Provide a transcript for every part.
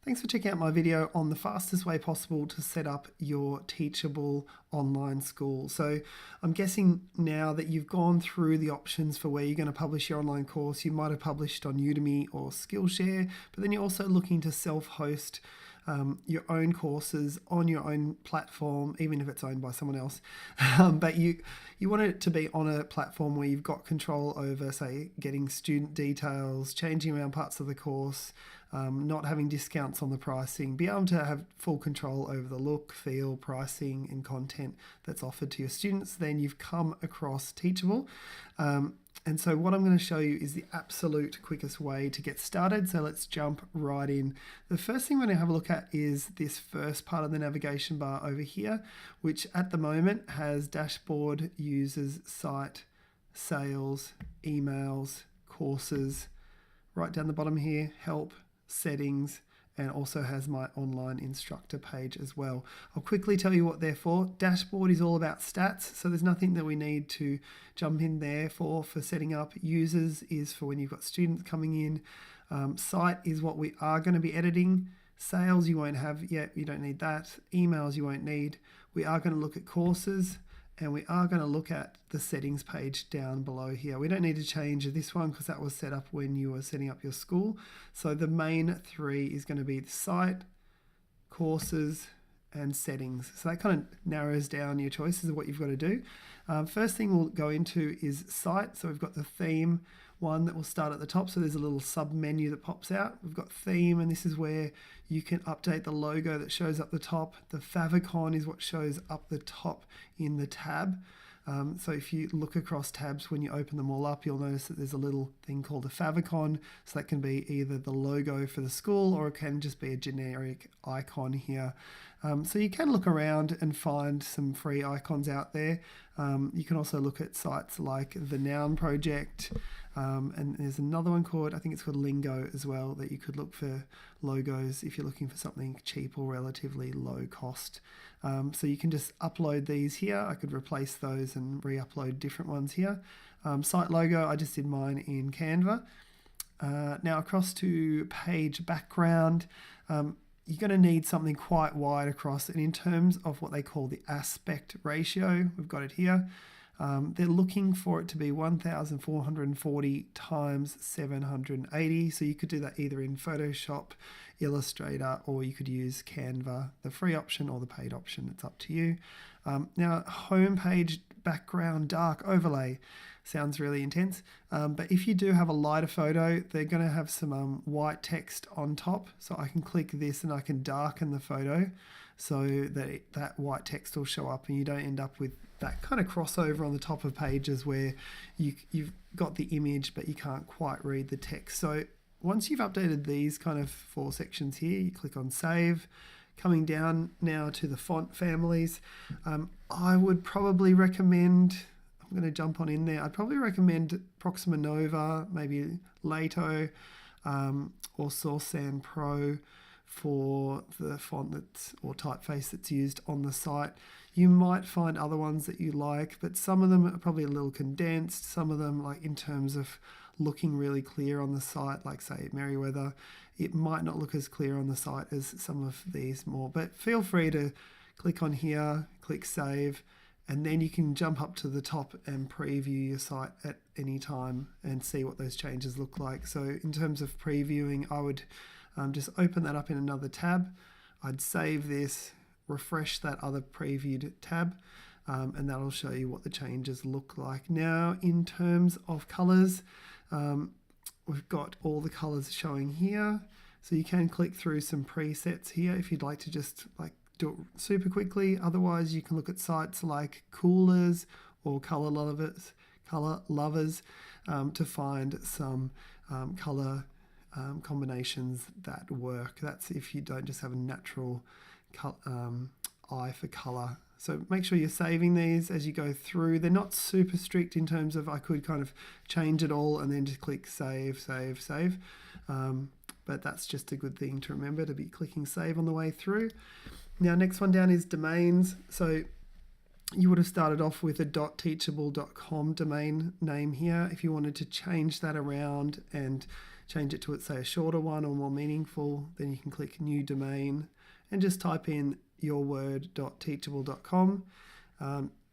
Thanks for checking out my video on the fastest way possible to set up your Teachable online school. So I'm guessing now that you've gone through the options for where you're going to publish your online course. You might have published on Udemy or Skillshare, but then you're also looking to self-host your own courses on your own platform, even if it's owned by someone else. But you want it to be on a platform where you've got control over, say, getting student details, changing around parts of the course, not having discounts on the pricing, be able to have full control over the look, feel, pricing, and content that's offered to your students. Then you've come across Teachable. And so what I'm going to show you is the absolute quickest way to get started. So let's jump right in. The first thing we're going to have a look at is this first part of the navigation bar over here, which at the moment has dashboard, users, site, sales, emails, courses, right down the bottom here, help, settings, and also has my online instructor page as well. I'll quickly tell you what they're for. Dashboard is all about stats, so there's nothing that we need to jump in there for setting up. Users is for when you've got students coming in. Site is what we are going to be editing. Sales you won't have yet, you don't need that. Emails you won't need. We are going to look at courses, and we are going to look at the settings page down below here. We don't need to change this one because that was set up when you were setting up your school. So the main three is going to be the site, courses, and settings. So that kind of narrows down your choices of what you've got to do. First thing we'll go into is site. So we've got the theme one that will start at the top. So there's a little sub menu that pops out. We've got theme, and this is where you can update the logo that shows up the top. The favicon is what shows up the top in the tab. So if you look across tabs, when you open them all up, you'll notice that there's a little thing called a favicon. So that can be either the logo for the school, or it can just be a generic icon here. So you can look around and find some free icons out there. You can also look at sites like the Noun Project, and there's another one called, I think it's called Lingo as well, that you could look for logos if you're looking for something cheap or relatively low cost. So you can just upload these here. I could replace those and re-upload different ones here. Site logo, I just did mine in Canva. Now across to page background, you're going to need something quite wide across, and in terms of what they call the aspect ratio, we've got it here. They're looking for it to be 1440 times 780. So you could do that either in Photoshop, Illustrator, or you could use Canva, the free option or the paid option. It's up to you. Now, homepage background dark overlay sounds really intense, but if you do have a lighter photo, they're going to have some white text on top. So I can click this and I can darken the photo so that that white text will show up, and you don't end up with that kind of crossover on the top of pages where you've got the image but you can't quite read the text. So once you've updated these kind of 4 sections here, you click on save. Coming down now to the font families, I would probably recommend, I'm going to jump on in there, I'd probably recommend Proxima Nova, maybe Lato, or Source Sans Pro for the font that's, or typeface that's used on the site. You might find other ones that you like, but some of them are probably a little condensed. Some of them, like in terms of looking really clear on the site, like say Merriweather, it might not look as clear on the site as some of these more. But feel free to click on here, click save, and then you can jump up to the top and preview your site at any time and see what those changes look like. So in terms of previewing, I would just open that up in another tab. I'd save this, refresh that other previewed tab, and that'll show you what the changes look like. Now, in terms of colors, we've got all the colors showing here. So you can click through some presets here if you'd like to just like do it super quickly. Otherwise, you can look at sites like Coolers or Color Lovers to find some color combinations that work. That's if you don't just have a natural eye for color. So make sure you're saving these as you go through. They're not super strict in terms of I could kind of change it all and then just click save, save, save. But that's just a good thing to remember, to be clicking save on the way through. Now, next one down is domains. So you would have started off with a .teachable.com domain name here. If you wanted to change that around and change it to, say, a shorter one or more meaningful, then you can click New Domain and just type in yourword.teachable.com.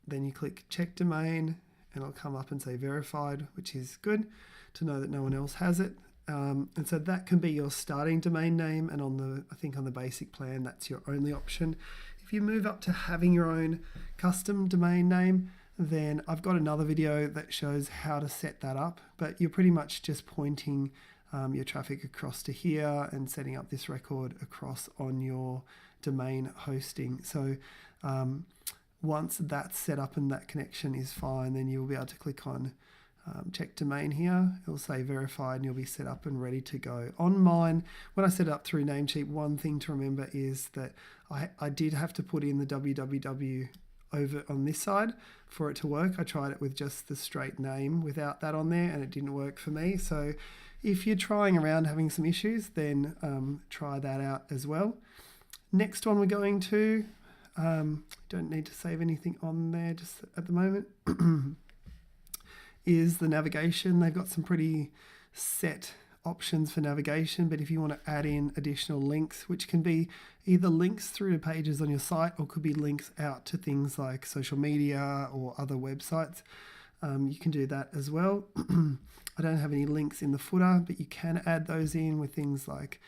Then you click Check Domain and it'll come up and say Verified, which is good to know that no one else has it. And so that can be your starting domain name, and I think on the basic plan, that's your only option. If you move up to having your own custom domain name, then I've got another video that shows how to set that up, but you're pretty much just pointing your traffic across to here and setting up this record across on your domain hosting. So once that's set up and that connection is fine, then you'll be able to click on check domain here. It'll say verified and you'll be set up and ready to go. On mine, when I set it up through Namecheap, one thing to remember is that I did have to put in the www over on this side for it to work. I tried it with just the straight name without that on there and it didn't work for me. So if you're trying around having some issues, then try that out as well. Next one we're going to, don't need to save anything on there just at the moment, is the navigation. They've got some pretty set options for navigation, but if you want to add in additional links, which can be either links through to pages on your site or could be links out to things like social media or other websites, you can do that as well. I don't have any links in the footer, but you can add those in with things like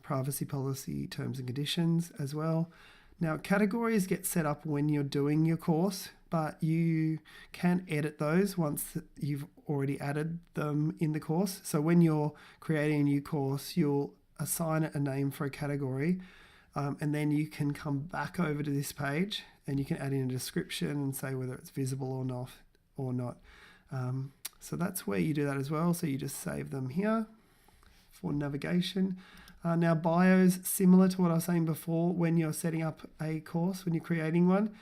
privacy policy, terms and conditions as well. Now, categories get set up when you're doing your course, but you can edit those once you've already added them in the course. So when you're creating a new course, you'll assign it a name for a category, and then you can come back over to this page and you can add in a description and say whether it's visible or not. So that's where you do that as well. So you just save them here for navigation. Now, bios, similar to what I was saying before, when you're setting up a course, when you're creating one,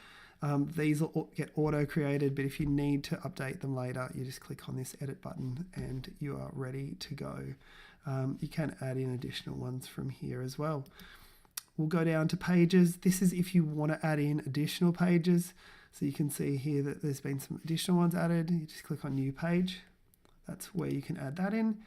these will get auto-created, but if you need to update them later, you just click on this edit button and you are ready to go. You can add in additional ones from here as well. We'll go down to pages. This is if you want to add in additional pages. So you can see here that there's been some additional ones added. You just click on New Page. That's where you can add that in.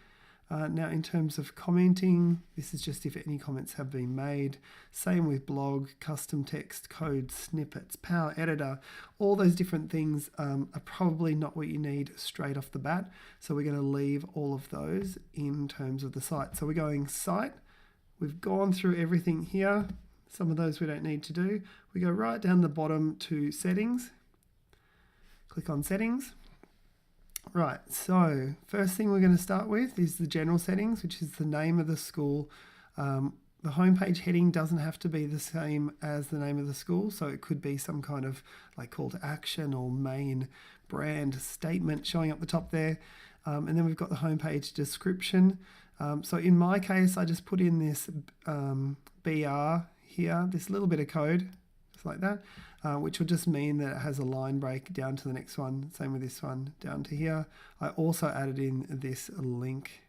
Now, in terms of commenting, this is just if any comments have been made. Same with blog, custom text, code, snippets, Power Editor. All those different things are probably not what you need straight off the bat. So we're going to leave all of those in terms of the site. So we're going site. We've gone through everything here. Some of those we don't need to do. We go right down the bottom to settings. Click on settings. Right, so first thing we're going to start with is the general settings, which is the name of the school. The homepage heading doesn't have to be the same as the name of the school, so it could be some kind of like call to action or main brand statement showing up the top there. And then we've got the homepage description. So in my case, I just put in this BR here, this little bit of code, just like that. Which will just mean that it has a line break down to the next one. Same with this one down to here. I also added in this link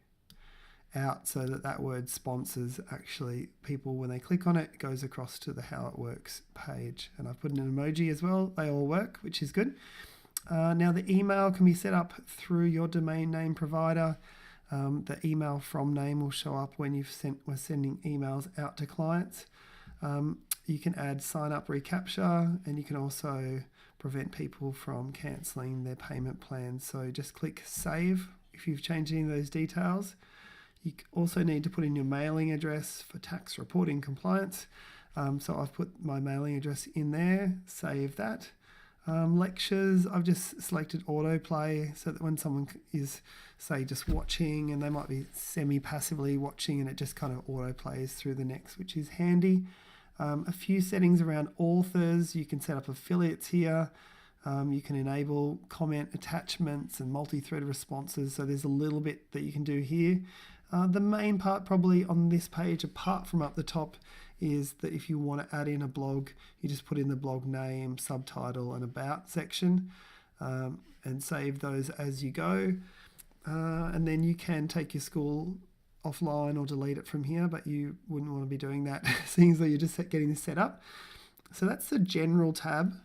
out so that word sponsors actually people, when they click on it, it goes across to the How It Works page. And I've put in an emoji as well. They all work, which is good. Now the email can be set up through your domain name provider. The email from name will show up when we're sending emails out to clients. You can add sign up reCAPTCHA, and you can also prevent people from cancelling their payment plans. So just click save if you've changed any of those details. You also need to put in your mailing address for tax reporting compliance. So I've put my mailing address in there, save that. Lectures, I've just selected autoplay so that when someone is, say, just watching and they might be semi-passively watching and it just kind of autoplays through the next, which is handy. A few settings around authors. You can set up affiliates here. You can enable comment attachments and multi-thread responses. So there's a little bit that you can do here. The main part probably on this page, apart from up the top, is that if you want to add in a blog, you just put in the blog name, subtitle and about section and save those as you go. And then you can take your school offline or delete it from here, but you wouldn't want to be doing that seeing as though you're just getting this set up. So that's the general tab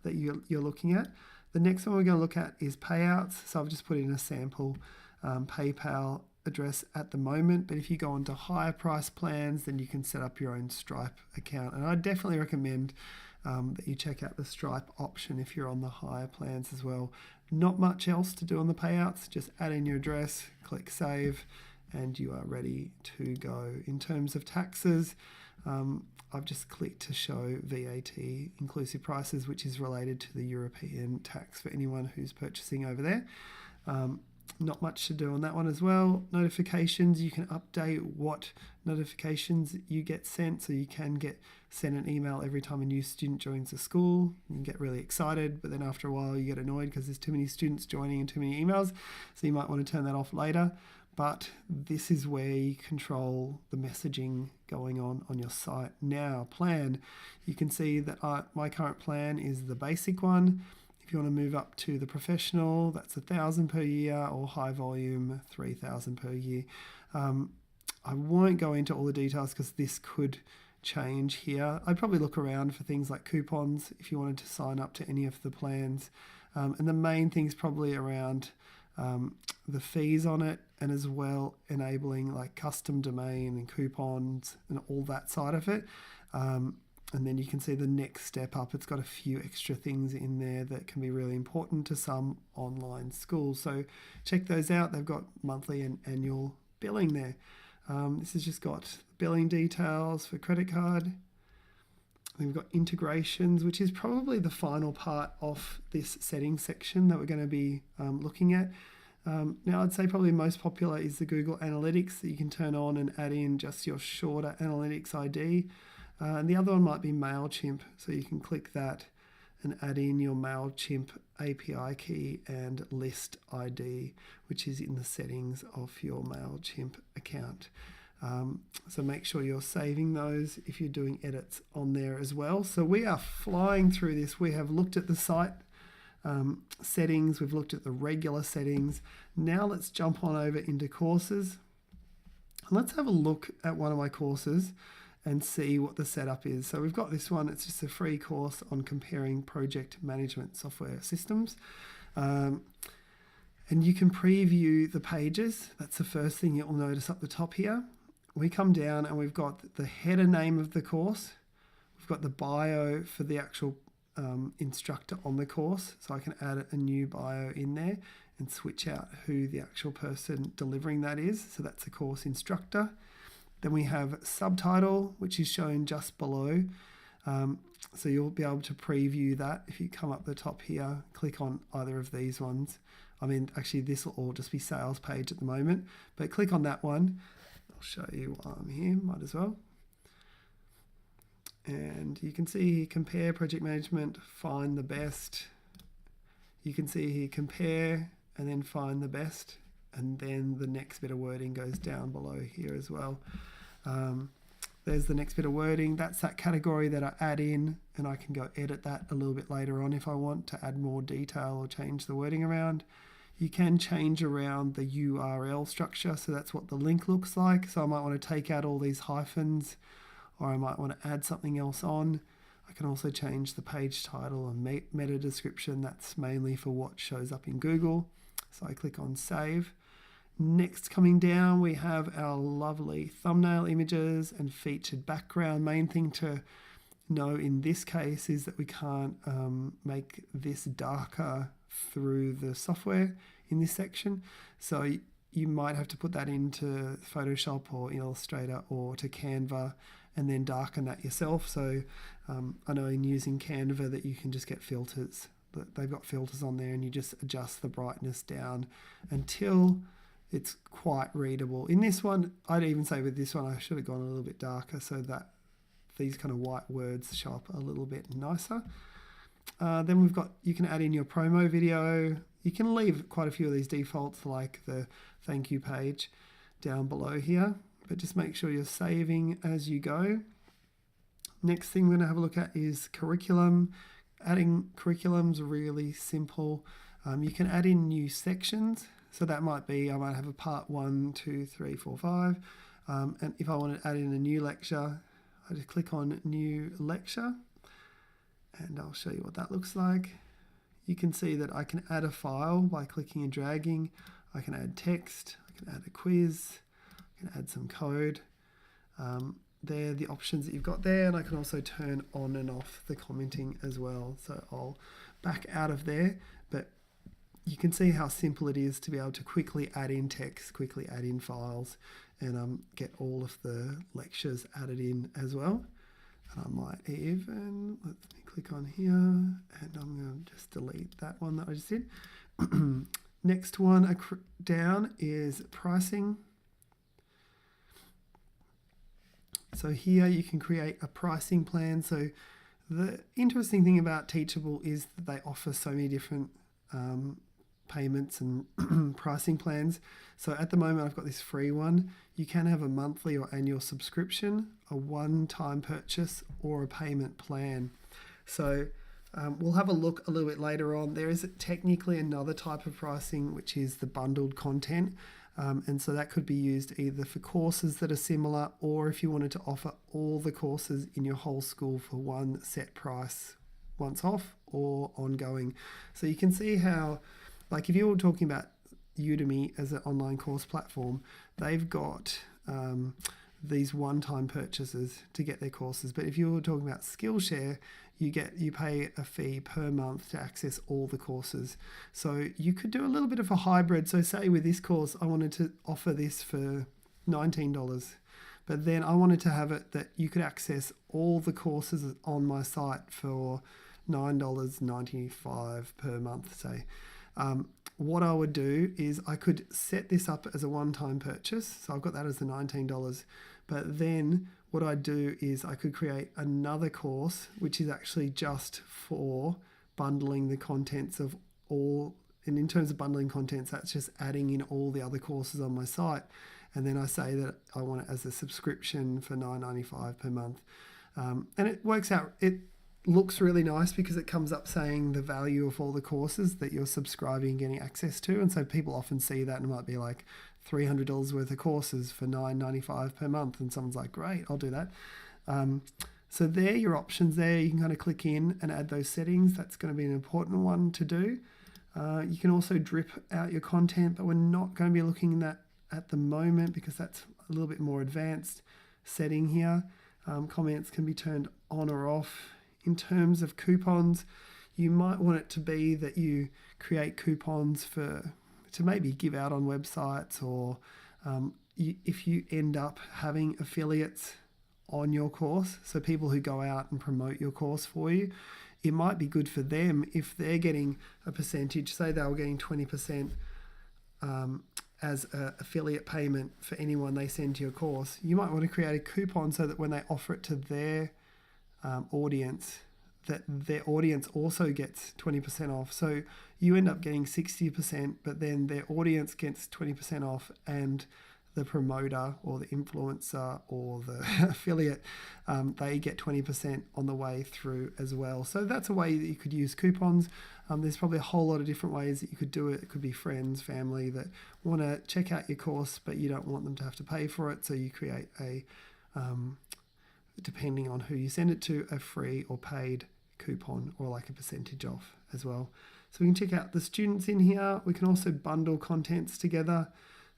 that you're looking at. The next one we're going to look at is payouts. So I've just put in a sample PayPal address at the moment, but if you go on to higher price plans, then you can set up your own Stripe account. And I definitely recommend that you check out the Stripe option if you're on the higher plans as well. Not much else to do on the payouts, just add in your address, click save, and you are ready to go. In terms of taxes, I've just clicked to show VAT inclusive prices, which is related to the European tax for anyone who's purchasing over there. Not much to do on that one as well. Notifications, you can update what notifications you get sent. So you can get sent an email every time a new student joins the school. You can get really excited, but then after a while you get annoyed because there's too many students joining and too many emails. So you might want to turn that off later. But this is where you control the messaging going on your site. Now, plan. You can see that my current plan is the basic one. If you want to move up to the professional, that's 1,000 per year, or high volume, 3,000 per year. I won't go into all the details because this could change here. I'd probably look around for things like coupons if you wanted to sign up to any of the plans. And the main thing's probably around the fees on it, and as well enabling like custom domain and coupons and all that side of it. And then you can see the next step up, it's got a few extra things in there that can be really important to some online schools. So check those out. They've got monthly and annual billing there. This has just got billing details for credit card. We've got integrations, which is probably the final part of this settings section that we're going to be looking at. Now, I'd say probably most popular is the Google Analytics that you can turn on and add in just your shorter analytics ID. And the other one might be MailChimp, so you can click that and add in your MailChimp API key and list ID, which is in the settings of your MailChimp account. So make sure you're saving those if you're doing edits on there as well. So we are flying through this. We have looked at the site settings, we've looked at the regular settings. Now let's jump on over into courses. Let's have a look at one of my courses and see what the setup is. So we've got this one, it's just a free course on comparing project management software systems. And you can preview the pages. That's the first thing you'll notice up the top here. We come down and we've got the header name of the course. We've got the bio for the actual instructor on the course. So I can add a new bio in there and switch out who the actual person delivering that is. So that's the course instructor. Then we have subtitle, which is shown just below. So you'll be able to preview that if you come up the top here, click on either of these ones. I mean, actually this will all just be sales page at the moment, but click on that one. I'll show you while I'm here, might as well. And you can see here, compare project management, find the best. You can see here, compare, and then find the best. And then the next bit of wording goes down below here as well. There's the next bit of wording. That's that category that I add in, and I can go edit that a little bit later on if I want to add more detail or change the wording around. You can change around the URL structure, so that's what the link looks like. So I might want to take out all these hyphens, or I might want to add something else on. I can also change the page title and meta description. That's mainly for what shows up in Google. So I click on save. Next, coming down, we have our lovely thumbnail images and featured background. Main thing to know in this case is that we can't make this darker through the software in this section. So you might have to put that into Photoshop or Illustrator or to Canva and then darken that yourself. So I know in using Canva that you can just get filters. They've got filters on there and you just adjust the brightness down until it's quite readable. In this one, I'd even say with this one, I should have gone a little bit darker so that these kind of white words show up a little bit nicer. Then we've got, you can add in your promo video. You can leave quite a few of these defaults like the thank you page down below here, but just make sure you're saving as you go. Next thing we're going to have a look at is curriculum. Adding curriculum's really simple. You can add in new sections. So that might be, I might have a part 1, 2, 3, 4, 5. And if I want to add in a new lecture, I just click on new lecture and I'll show you what that looks like. You can see that I can add a file by clicking and dragging. I can add text, I I can add a quiz, I can add some code. They're the options that you've got there, and I can also turn on and off the commenting as well. So I'll back out of there, but you can see how simple it is to be able to quickly add in text, quickly add in files, and get all of the lectures added in as well. And I might even, let me click on here, and I'm going to just delete that one that I just did. Next one down is pricing. So here you can create a pricing plan. So the interesting thing about Teachable is that they offer so many different payments and pricing plans. So at the moment I've got this free one. You can have a monthly or annual subscription, a one-time purchase, or a payment plan. So we'll have a look a little bit later on. There is technically another type of pricing, which is the bundled content. And so that could be used either for courses that are similar, or if you wanted to offer all the courses in your whole school for one set price once off or ongoing. So you can see how, like if you were talking about Udemy as an online course platform, they've got these one-time purchases to get their courses. But if you were talking about Skillshare, you pay a fee per month to access all the courses. So you could do a little bit of a hybrid. So say with this course, I wanted to offer this for $19, but then I wanted to have it that you could access all the courses on my site for $9.95 per month, say. What I would do is I could set this up as a one-time purchase. So I've got that as the $19. But then what I'd do is I could create another course, which is actually just for bundling the contents of all. And in terms of bundling contents, that's just adding in all the other courses on my site. And then I say that I want it as a subscription for $9.95 per month. And it works out, it looks really nice because it comes up saying the value of all the courses that you're subscribing and getting access to. And so people often see that and it might be like $300 worth of courses for $9.95 per month. And someone's like, great, I'll do that. So there are your options there. You can kind of click in and add those settings. That's going to be an important one to do. You can also drip out your content, but we're not going to be looking at that at the moment because that's a little bit more advanced setting here. Comments can be turned on or off. In terms of coupons, you might want it to be that you create coupons to maybe give out on websites, or if you end up having affiliates on your course, so people who go out and promote your course for you, it might be good for them if they're getting a percentage, say they were getting 20% as an affiliate payment for anyone they send to your course. You might want to create a coupon so that when they offer it to their audience, that their audience also gets 20% off. So you end up getting 60%, but then their audience gets 20% off, and the promoter or the influencer or the affiliate, they get 20% on the way through as well. So that's a way that you could use coupons. There's probably a whole lot of different ways that you could do it. It could be friends, family that want to check out your course, but you don't want them to have to pay for it. So you create a, depending on who you send it to, a free or paid coupon or like a percentage off as well. So we can check out the students in here. We can also bundle contents together.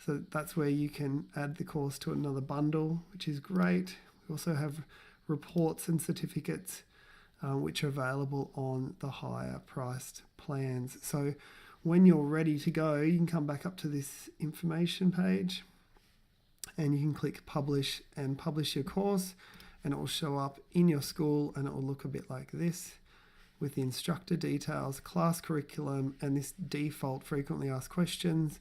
So that's where you can add the course to another bundle, which is great. We also have reports and certificates, which are available on the higher priced plans. So when you're ready to go, you can come back up to this information page and you can click publish and publish your course, and it will show up in your school, and it will look a bit like this with the instructor details, class curriculum, and this default frequently asked questions,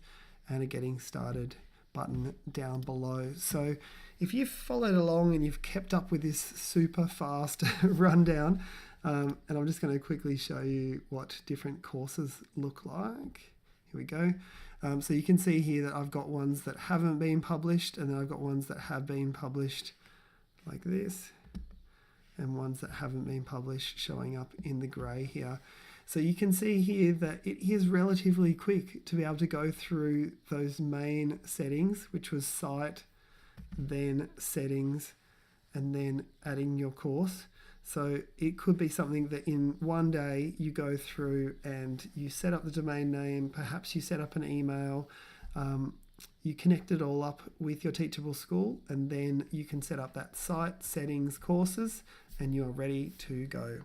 and a getting started button down below. So if you've followed along and you've kept up with this super fast rundown, and I'm just going to quickly show you what different courses look like. Here we go. So you can see here that I've got ones that haven't been published, and then I've got ones that have been published like this, and ones that haven't been published showing up in the grey here. So you can see here that it is relatively quick to be able to go through those main settings, which was site, then settings, and then adding your course. So it could be something that in one day you go through and you set up the domain name, perhaps you set up an email, you connect it all up with your Teachable school, and then you can set up that site, settings, courses, and you're ready to go.